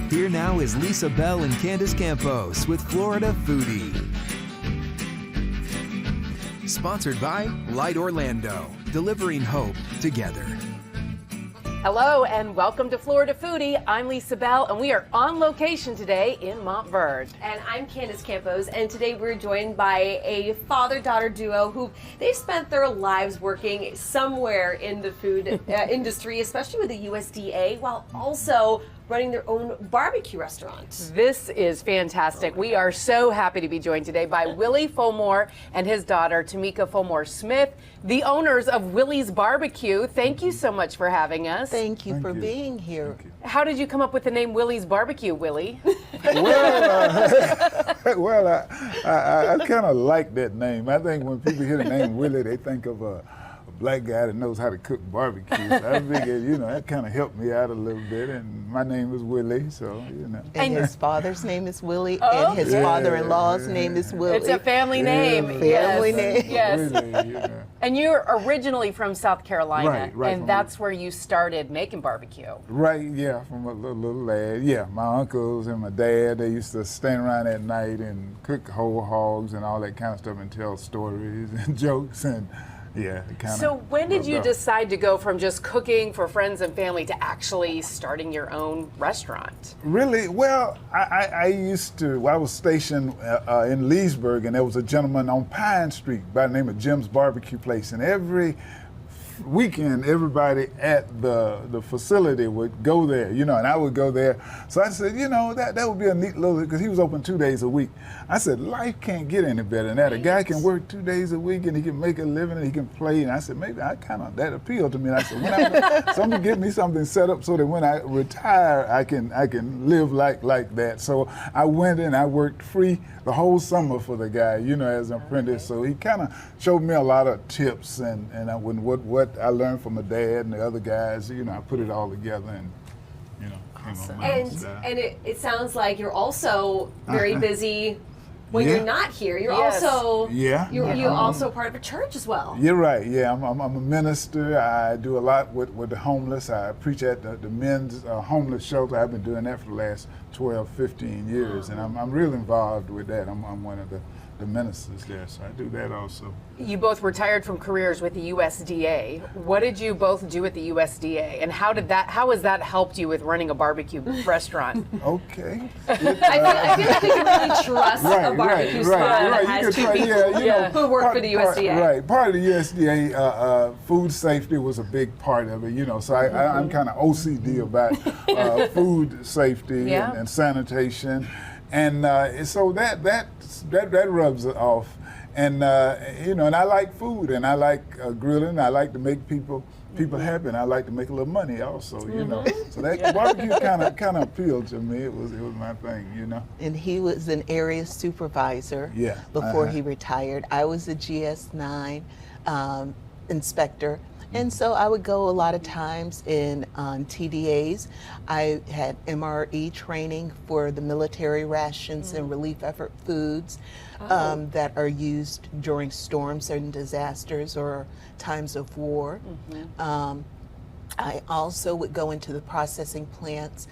Here now is Lisa Bell and Candace Campos with Florida Foodie. Sponsored by Light Orlando, delivering hope together. Hello and welcome to Florida Foodie. I'm Lisa Bell and we are on location today in Montverde. And I'm Candace Campos, and today we're joined by a father-daughter duo who they've spent their lives working somewhere in the food industry, especially with the USDA, while also running their own barbecue restaurant. This is fantastic. We are so happy to be joined today by Willie Fulmore and his daughter, Tamika Fulmore-Smith, the owners of Willie's Barbecue. Thank you so much for having us. Thank you for being here. How did you come up with the name Willie's Barbecue, Willie? Well, I kind of like that name. I think when people hear the name Willie, they think of a black guy that knows how to cook barbecue. So I figured, that kind of helped me out a little bit. And my name is Willie, so. And his father's name is Willie, and his father-in-law's name is Willie. It's a family name. Family name. Yes. Willie, And you're originally from South Carolina, Right, and that's where you started making barbecue. Right, yeah, from a little lad. Yeah, my uncles and my dad, they used to stand around at night and cook whole hogs and all that kind of stuff and tell stories and jokes and yeah, it kind of. So when did you up. decide to go from just cooking for friends and family to actually starting your own restaurant? Really? Well, I used to, I was stationed in Leesburg, and there was a gentleman on Pine Street by the name of Jim's Barbecue Place, and every weekend everybody at the facility would go there, and I would go there. So I said, that would be a neat little, because he was open 2 days a week. I said, life can't get any better than that. A guy can work 2 days a week and he can make a living and he can play. And I said, maybe that appealed to me. And I said, somebody get me something set up so that when I retire, I can live like that. So I went and I worked free the whole summer for the guy, as an apprentice. So he kind of showed me a lot of tips and what I learned from my dad and the other guys, I put it all together and, Awesome. And it sounds like you're also very busy when you're not here. You're also you're also part of a church as well. You're right. Yeah, I'm a minister. I do a lot with the homeless. I preach at the men's homeless shelter. I've been doing that for the last 12, 15 years, and I'm really involved with that. I'm one of the ministers there, so I do that also. You both retired from careers with the USDA. What did you both do at the USDA, and how has that helped you with running a barbecue restaurant? Okay. I feel like we can really trust a barbecue spot that has two people who work for the USDA. Right. Part of the USDA, food safety was a big part of it, so I'm kind of OCD about food safety and sanitation. And so that rubs it off, and and I like food, and I like grilling. I like to make people happy, and I like to make a little money also. So that barbecue kind of appealed to me. It was my thing. And he was an area supervisor before he retired. I was a GS9 inspector. And so I would go a lot of times on TDAs. I had MRE training for the military rations and relief effort foods that are used during storms and disasters or times of war. I also would go into the processing plants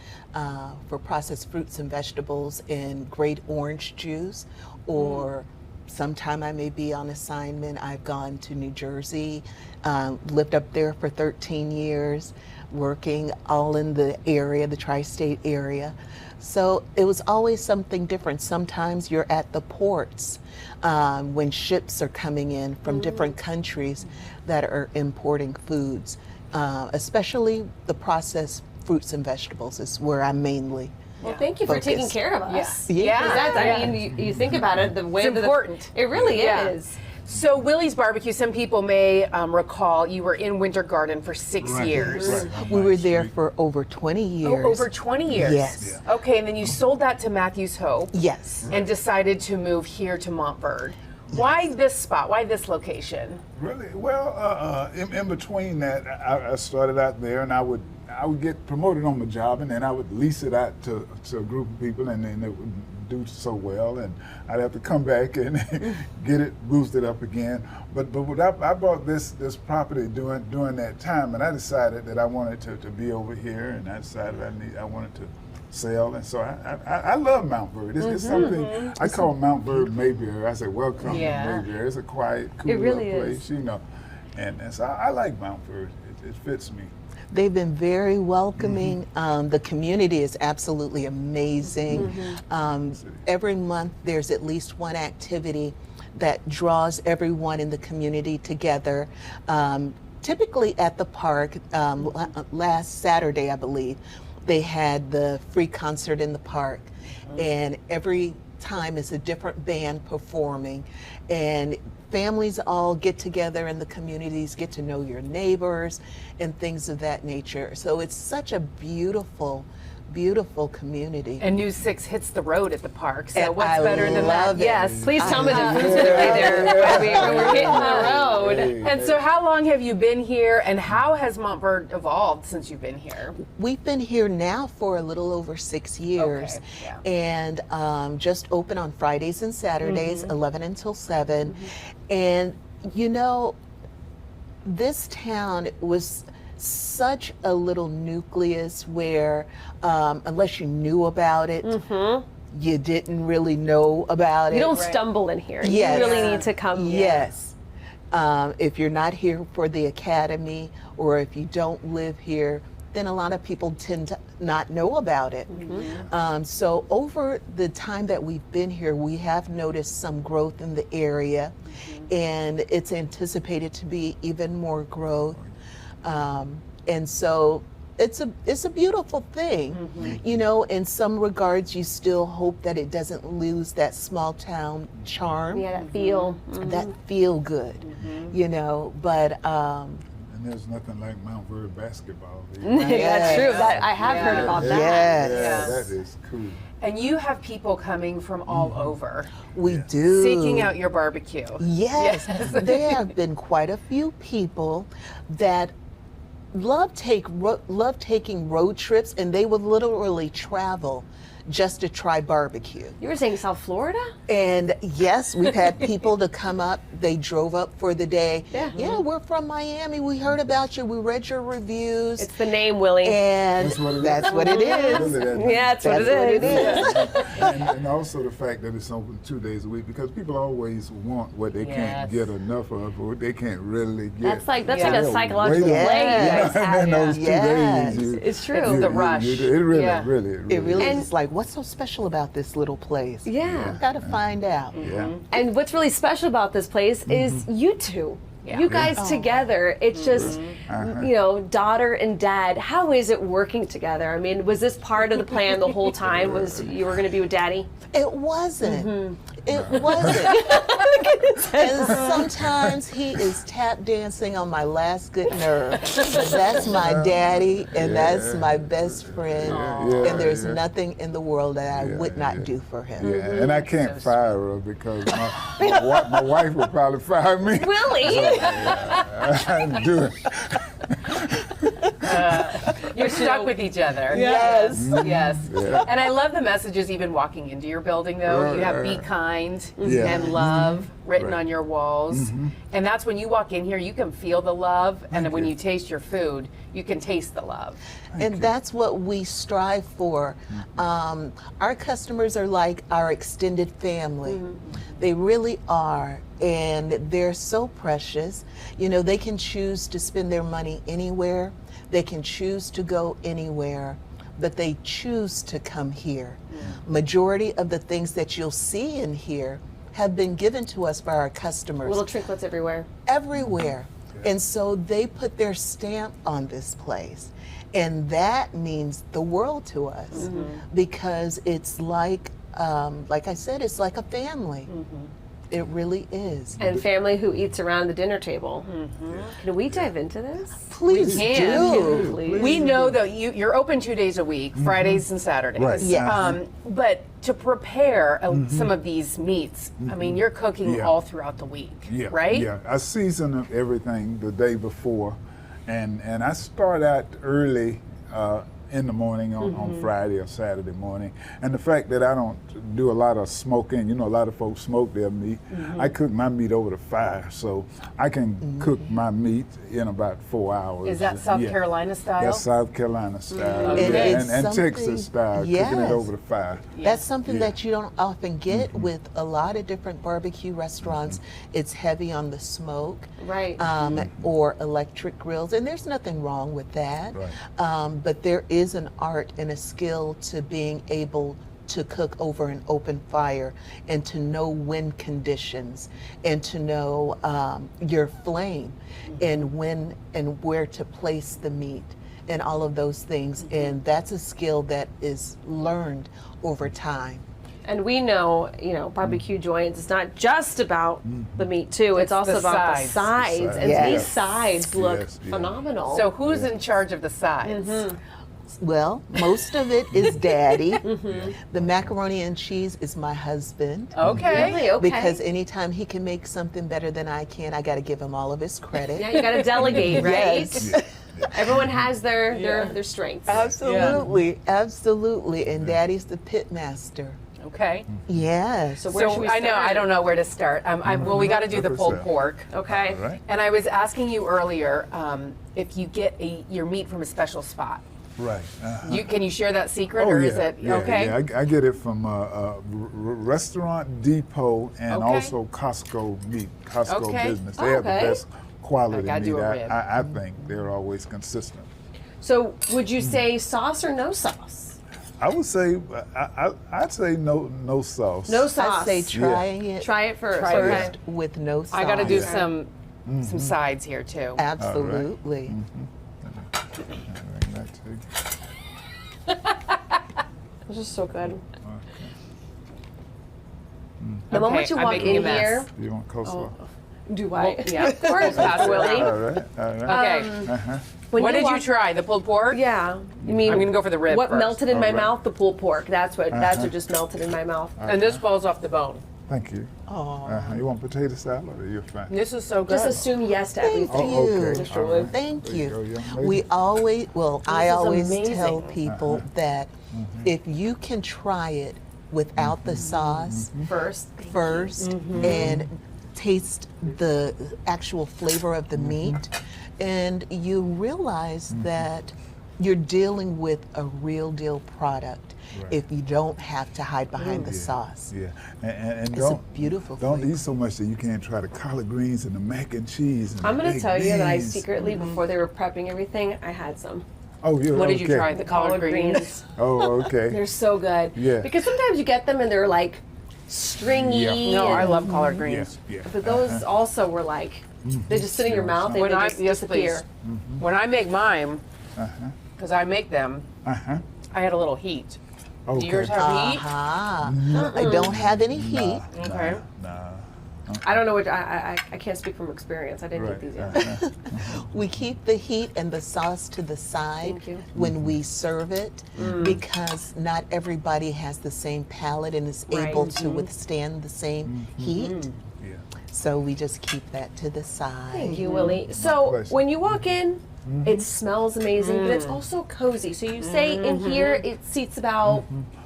for processed fruits and vegetables and grade orange juice, or sometime I may be on assignment. I've gone to New Jersey, lived up there for 13 years, working all in the area, the tri-state area. So it was always something different. Sometimes you're at the ports when ships are coming in from different countries that are importing foods, especially the processed fruits and vegetables is where I'm mainly Well, thank you for taking care of us. Yeah. You think about it, the way It's important. It really is. So Willie's Barbecue, some people may recall you were in Winter Garden for 6 years. Right. We were there for over 20 years. Oh, over 20 years? Yes. Okay, and then you sold that to Matthew's Hope. Yes. And decided to move here to Montverde. Why this spot? Why this location? Really? Well, in between that, I started out there, and I would get promoted on the job, and then I would lease it out to a group of people, and then they would do so well, and I'd have to come back and get it boosted up again. But I bought this property during that time, and I decided that I wanted to be over here, and I decided I wanted to sell. And so I love Montverde. It's something, I call Montverde Mayberry. I say, welcome to Mayberry. It's a quiet, cool really little place, is. you know. And so I like Montverde. It fits me. They've been very welcoming. The community is absolutely amazing. Every month there's at least one activity that draws everyone in the community together. Typically at the park, last Saturday, I believe, they had the free concert in the park. And every time it's a different band performing. And families all get together in the communities, get to know your neighbors and things of that nature. So it's such a beautiful, beautiful community. And News 6 hits the road at the park, so And what's I better than that? love it. Yes. Please tell me the food's going to be there when we're hitting the road. And so how long have you been here, and how has Montverde evolved since you've been here? We've been here now for a little over 6 years, Okay, and just open on Fridays and Saturdays, 11 until 7. And you know, this town was such a little nucleus where unless you knew about it, you didn't really know about it. You don't stumble in here. Yes. You really need to come. Yes. If you're not here for the academy, or if you don't live here, then a lot of people tend to not know about it. So over the time that we've been here, we have noticed some growth in the area, and it's anticipated to be even more growth. And so it's a beautiful thing. You know, in some regards, you still hope that it doesn't lose that small town charm. Yeah, that feel. That feel good, you know, but And there's nothing like Montverde basketball. That's true. That I have heard about that. Yes. Yeah, that is cool. And you have people coming from all over, we do. seeking out your barbecue. Yes, there have been quite a few people that love taking road trips, and they would literally travel just to try barbecue. You were saying South Florida? And yes, we've had people to come up. They drove up for the day. Yeah. We're from Miami. We heard about you. We read your reviews. It's the name, Willie. And That's what it is. Yeah, that's what it is. And also the fact that it's open 2 days a week, because people always want what they can't get enough of, or what they can't really get. That's like a They're psychological waiting. play you guys And have. then those 2 Yes. days, you, It's true. It's the rush. it really, Yeah. really, it really And- is like, what's so special about this little place? Yeah. I've got to find out. Yeah. And what's really special about this place is you two. Yeah. You guys together. It's just, you know, daughter and dad. How is it working together? I mean, was this part of the plan the whole time? Was you were going to be with daddy? It wasn't. It wasn't. And sometimes he is tap dancing on my last good nerve. But that's my daddy, and that's my best friend. And there's nothing in the world that I would not do for him. Yeah, and I can't fire her because my wife would probably fire me. Willie! I do it. You're stuck with each other. Yes. Yes. Yeah. And I love the messages even walking into your building, though. You have be kind Yeah. and love written Right. on your walls. And that's when you walk in here, you can feel the love. And when you taste your food, you can taste the love. And that's what we strive for. Our customers are like our extended family. They really are. And they're so precious. You know, they can choose to spend their money anywhere. They can choose to go anywhere, but they choose to come here. Majority of the things that you'll see in here have been given to us by our customers. Little trinkets everywhere. Everywhere. And so they put their stamp on this place. And that means the world to us because it's like I said, it's like a family. It really is. And family who eats around the dinner table. Can we dive into this? Please do. Please. We know that you're open 2 days a week, Fridays and Saturdays. Right. Yes. But to prepare some of these meats, I mean, you're cooking Yeah. all throughout the week, Yeah, right? Yeah, I season everything the day before, and I start out early in the morning on Friday or Saturday morning. And the fact that I don't do a lot of smoking, you know, a lot of folks smoke their meat. I cook my meat over the fire, so I can cook my meat in about 4 hours. Is that South Carolina style? That's South Carolina style, Okay. and Texas style, cooking it over the fire. That's something that you don't often get with a lot of different barbecue restaurants. It's heavy on the smoke, Right. or electric grills, and there's nothing wrong with that. Right. But there is an art and a skill to being able to cook over an open fire and to know wind conditions and to know your flame and when and where to place the meat and all of those things. And that's a skill that is learned over time. And we know, you know, barbecue joints, it's not just about the meat too, it's also the about sides. the sides. And Yes. these sides look Yes, yeah. phenomenal. So who's in charge of the sides? Well, most of it is Daddy. The macaroni and cheese is my husband. Okay. Really? Okay. Because anytime he can make something better than I can, I got to give him all of his credit. Yeah, you got to delegate, right? Yes. Everyone has their strengths. Absolutely, absolutely. And Daddy's the pit master. Okay. Yes. So where should So we I know start? I don't know where to start. Well, we got to do the pulled pork. Okay. All right. And I was asking you earlier if you get your meat from a special spot. Right. Can you share that secret, Oh, or yeah, is it okay? Yeah, I get it from Restaurant Depot and Okay. also Costco meat, Costco Okay. business. They have the Okay. best quality I gotta meat. do a rib. I think they're always consistent. So would you say sauce or no sauce? I would say I'd say no sauce. No sauce. I say trying it Try it first. Try it Okay. first with no sauce. I got to do Yeah. some sides here too. Absolutely. Bring that to you. This is so good. Okay. The moment you I'm walk making a in mess. here, You want coleslaw? do I? Yeah, of course, Pastor Willie. All right. All right. Okay. When What did you walk- try? The pulled pork? Yeah. You mean I'm gonna go for the rib what first. melted in my All right. mouth? The pulled pork. That's what just melted in my mouth. And this falls off the bone. Thank you. You want potato salad or you're fine? This is so good. Just assume yes to Thank everything. you. okay. Mr. All Wood. right. Thank There you go, you. young lady. We always, I is always amazing. tell people that if you can try it without the sauce First. and taste the actual flavor of the meat, and you realize that you're dealing with a real deal product Right. if you don't have to hide behind the sauce. Yeah, and It's don't a beautiful don't flavor. eat so much that you can't try the collard greens and the mac and cheese. And I'm the going to baked tell you that I beans. secretly, before they were prepping everything, I had some. Oh, yeah. What did you okay. try? The collard greens? Oh, okay. They're so good. Yeah. Because sometimes you get them and they're like stringy. Yeah. No, I and- love collard Yeah, greens. yeah. But those also were like, they just sit in your mouth and When they I just yes, disappear. please. When I make mine, because I make them, Uh-huh. I had a little heat. Okay. Do yours have heat? I don't have any heat. Okay. Nah. I don't know what, I can't speak from experience. I didn't Right. get these yet. Uh-huh. We keep the heat and the sauce to the side Thank you. when we serve it because not everybody has the same palate and is Right. able to withstand the same heat. Yeah. So we just keep that to the side. Thank you, Willie. So pleasure. when you walk in, it smells amazing, but it's also cozy. So you say in here it seats about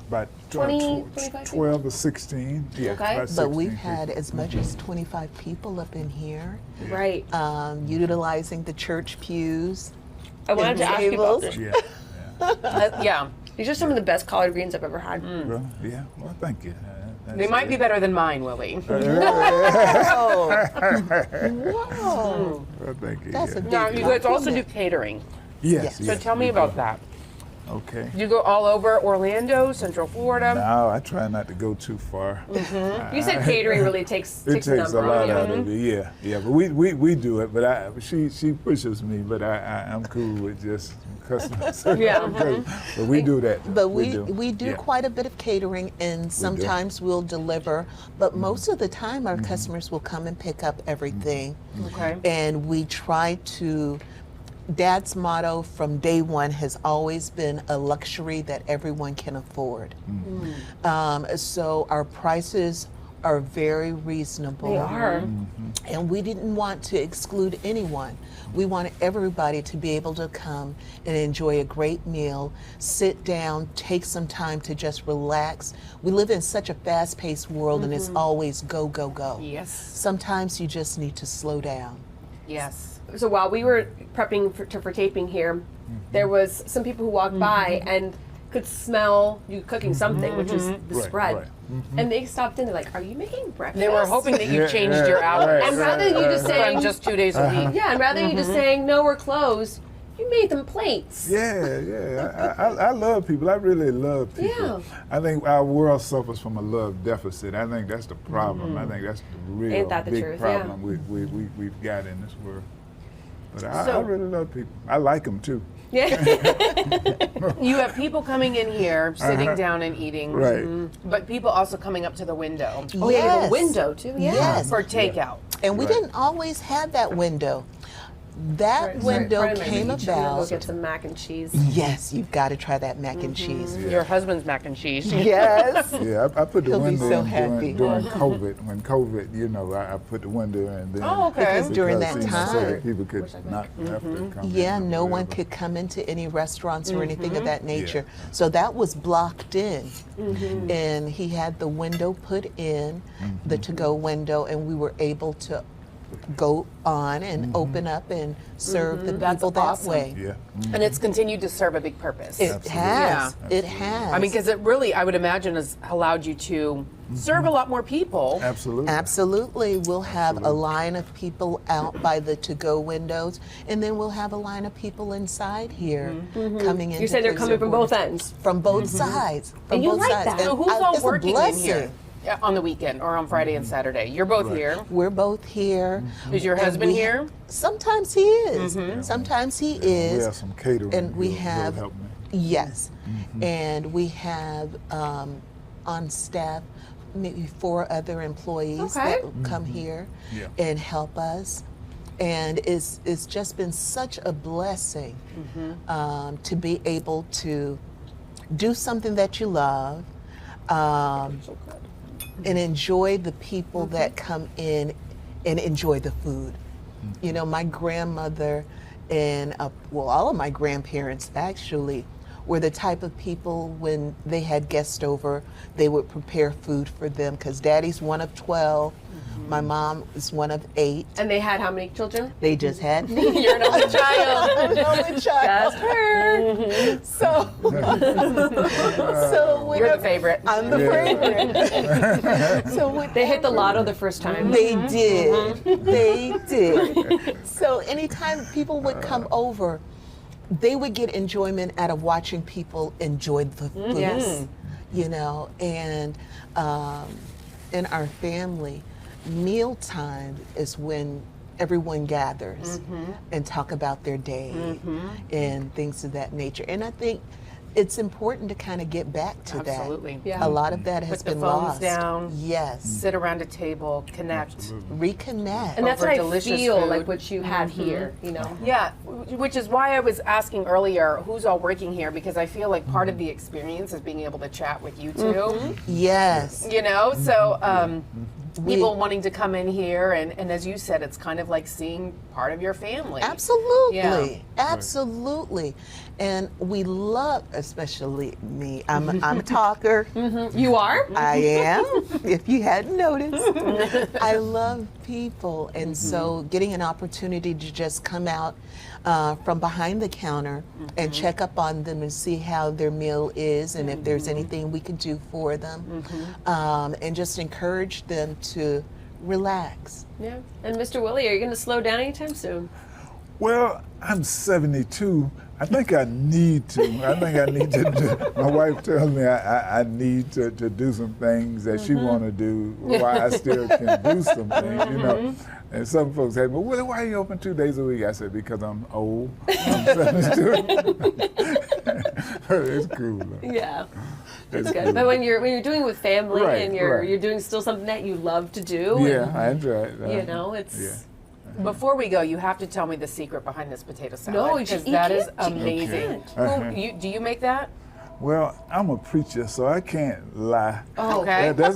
About 20, 25 people? 12 to 16. Yeah. Okay. about But we've 16 had people. as much as 25 people up in here, right. utilizing the church pews. I wanted to ask you about tables. this. Yeah. Yeah. These are some of the best collard greens I've ever had. Well, yeah. Well, thank you. They might be better than mine, Willie. Whoa, Well, thank you. that's a yeah. big Now, you guys also do compliment. catering. Yes. So So yes, tell me we about do. that. Okay. You go all over Orlando, Central Florida. No, I try not to go too far. You said catering really takes It takes takes a a number lot on you. out of it. Yeah, yeah. But we do it. But she pushes me. But I'm cool with just customers. Yeah. But we do that. But we do Yeah. quite a bit of catering, and sometimes we'll deliver. But most of the time, our customers will come and pick up everything. Okay. And we try to. Dad's motto from day one has always been a luxury that everyone can afford. So our prices are very reasonable. They are. And we didn't want to exclude anyone. We wanted everybody to be able to come and enjoy a great meal, sit down, take some time to just relax. We live in such a fast-paced world and it's always go, go, go. Yes. Sometimes you just need to slow down. Yes. So while we were prepping for taping here, there was some people who walked by and could smell you cooking something, which is the spread. Right. And they stopped in. They're like, "Are you making breakfast?" They were hoping that you changed your hours. right, And rather than you just from saying, just 2 days a week. yeah, and rather than you just saying, "No, we're closed," you made them plates. Yeah. I love people. I really love people. Yeah. I think our world suffers from a love deficit. I think that's the problem. I think that's the real Ain't that the big truth? Yeah. problem we've got in this world. But I So- really love people. I like them too. Yeah. You have people coming in here, sitting down and eating. Right. But people also coming up to the window Oh, yeah, you have a Yes. window too. Yeah. Yes. for takeout. And we Right. didn't always have that window. That window Pardon my came speech. I'm gonna about. Go get some mac and cheese. Yes, you've got to try that mac and cheese. Your husband's mac and cheese. Yes. Yeah, I put the He'll be window so in happy. during COVID. When COVID, I put the window in. Then Oh, okay. Because during that so that time- people could not have to come Yeah, in. no or one whatever. could come into any restaurants or anything of that nature. So that was blocked in. And he had the window put in, the to-go window, and we were able to go on and open up and serve the That's people that awesome. way. Yeah. And it's continued to serve a big purpose. It Absolutely. has. Yeah. It has. I mean, because it really, I would imagine, has allowed you to serve a lot more people. Absolutely. Absolutely. We'll have a line of people out by the to-go windows, and then we'll have a line of people inside here coming in. You said they're coming from both ends. From both sides. From And you both like sides. that. So And who's all it's a working in here? blessing. Yeah, on the weekend or on Friday and Saturday? You're both here. We're both here. Is your And husband we- here? Sometimes he is. Sometimes he We is. have some catering. And we He'll have, help me. yes, and we have on staff maybe 4 other employees that will come here Yeah. and help us. And it's just been such a blessing to be able to do something that you love and enjoy the people that come in and enjoy the food. You know, my grandmother and, well, all of my grandparents actually were the type of people when they had guests over, they would prepare food for them because Daddy's one of 12, my mom is one of 8. And they had how many children? They just had me. You're an only child. I'm an only child. Just her. So, when You're the favorite. I'm the favorite. So when They hit the lotto the first time. They did. They did. So anytime people would come over, they would get enjoyment out of watching people enjoy the food. Yes. You know, and in our family, mealtime is when everyone gathers and talk about their day and things of that nature. And I think it's important to kind of get back to Absolutely. that. Yeah. A lot of that has Put the been phones lost. down. Yes. Sit around a table, connect. Reconnect. And that's Over what I delicious feel food. like what you have here, you know. Yeah, which is why I was asking earlier who's all working here, because I feel like part of the experience is being able to chat with you two. Yes. You know, so people wanting to come in here, and as you said, it's kind of like seeing part of your family. Absolutely. Yeah. Absolutely. And we love, especially me, I'm a talker. You are? I am, if you hadn't noticed. I love people. And so getting an opportunity to just come out from behind the counter and check up on them and see how their meal is and if there's anything we can do for them and just encourage them to relax. Yeah. And Mr. Willie, are you going to slow down anytime soon? Well, I'm 72. I think I need to. I think I need to do. My wife tells me I need to do some things that she want to do while I still can do some things, you know. And some folks say, well, Willie, why are you open 2 days a week? I said, because I'm old. I'm 72. It's cool, though. Yeah. It's Good. cool. But when you're doing it with family Right, and you're right. you're doing still something that you love to do, Yeah, I enjoy it. and, you know, it's Yeah. Before we go, you have to tell me the secret behind this potato salad. No, you because can't. that is You amazing. can't. Do you make that? Well, I'm a preacher, so I can't lie. Oh, okay. That's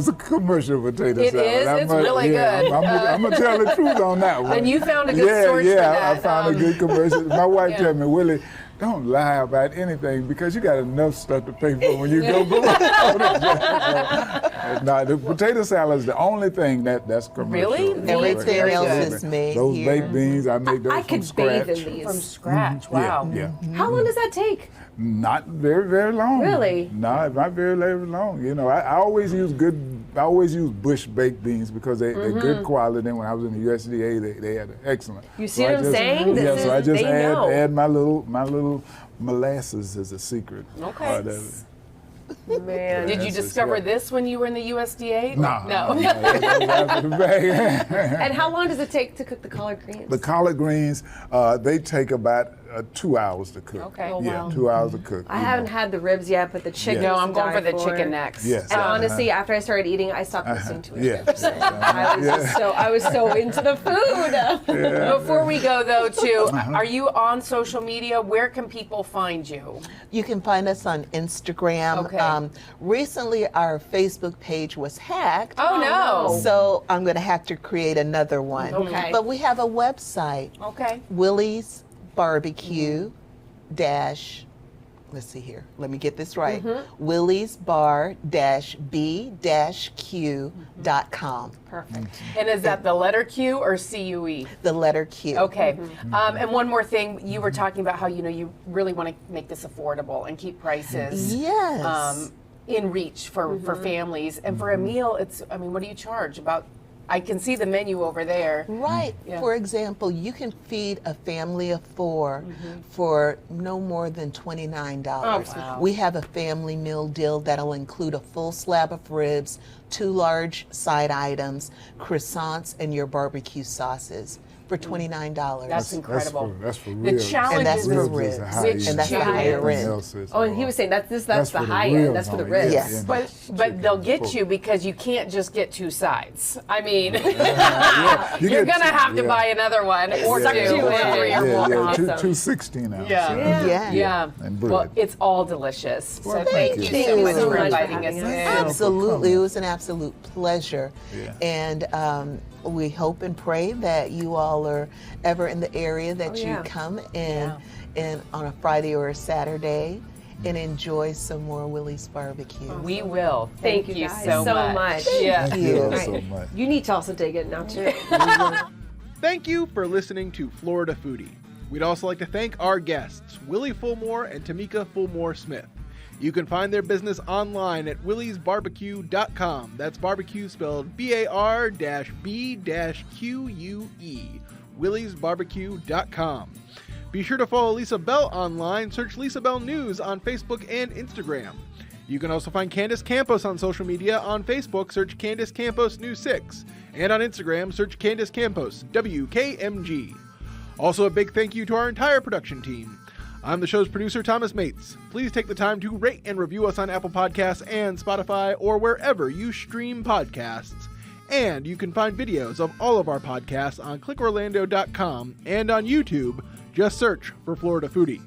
a commercial potato It salad. is? It's really good. I'm gonna tell the truth on that one. And you found a good source for that. I found a good commercial. My wife told me, Willie, don't lie about anything because you got enough stuff to pay for when you go. No, the potato salad is the only thing that's commercial. Really? Everything else is made Those here. baked beans, I make those I from could scratch. bathe in these. From scratch. Wow. Yeah. How long does that take? Not very, very long. Really? No, not very, very long. You know, I always use bush baked beans because they're good quality. And when I was in the USDA, they had excellent. You see what I'm saying? Yeah, so I just they know. add my little molasses as a secret. Okay. part of it. Man. Did you discover this when you were in the USDA? No. That's after the bag. And how long does it take to cook the collard greens? The collard greens, they take about 2 hours to cook. Okay. Oh, Yeah, wow. 2 hours to cook. I haven't had the ribs yet, but the chicken. No, is I'm to going for die the chicken next. Yes. And honestly, after I started eating, I stopped listening to it. Yeah. I was so into the food. Before we go, though, are you on social media? Where can people find you? You can find us on Instagram. Okay. Recently, our Facebook page was hacked. Oh, no. So I'm going to have to create another one. Okay. But we have a website, Okay. Willie's Barbecue dash, let's see here, let me get this right. Willie's Bar B-Q.com. Perfect. And is that the letter Q or CUE? The letter Q. Okay. And one more thing, you were talking about how, you really want to make this affordable and keep prices Yes. in reach for families. And for a meal, what do you charge? I can see the menu over there. Right. Yeah. For example, you can feed a family of 4 for no more than $29. Oh, wow. We have a family meal deal that'll include a full slab of ribs, 2 large side items, croissants, and your barbecue sauces for $29. That's incredible. That's for The real. challenge And that's is for Ribs is ribs. the high Which end. And that's the challenge- higher Everything end. else is Oh, and he was saying that's That's the for high ribs end. That's for the on it, ribs. Yes. But they'll get you because you can't just get 2 sides. I mean, You you're get gonna two, have to yeah. buy another one or Suck 2 you or in. 3 or 4. Awesome. 216 ounces. Yeah. Yeah. And bread. Well, it's all delicious. So Well, thank thank you you. so much Thank you for so much for inviting us having us. in. Absolutely. It was an absolute pleasure. Yeah. And we hope and pray that you all are ever in the area that yeah. you come in on a Friday or a Saturday and enjoy some more Willie's Barbecue. We will. Thank you guys so much. Yeah. Thank you all you. so much. You need to also take it now too. Thank you for listening to Florida Foodie. We'd also like to thank our guests, Willie Fulmore and Tamika Fulmore Smith. You can find their business online at williesbarbecue.com. That's barbecue spelled B-A-R-B-Q-U-E. williesbarbecue.com. Be sure to follow Lisa Bell online. Search Lisa Bell News on Facebook and Instagram. You can also find Candace Campos on social media. On Facebook, search Candace Campos News 6. And on Instagram, search Candace Campos, WKMG. Also, a big thank you to our entire production team. I'm the show's producer, Thomas Mates. Please take the time to rate and review us on Apple Podcasts and Spotify or wherever you stream podcasts. And you can find videos of all of our podcasts on clickorlando.com and on YouTube. Just search for Florida Foodie.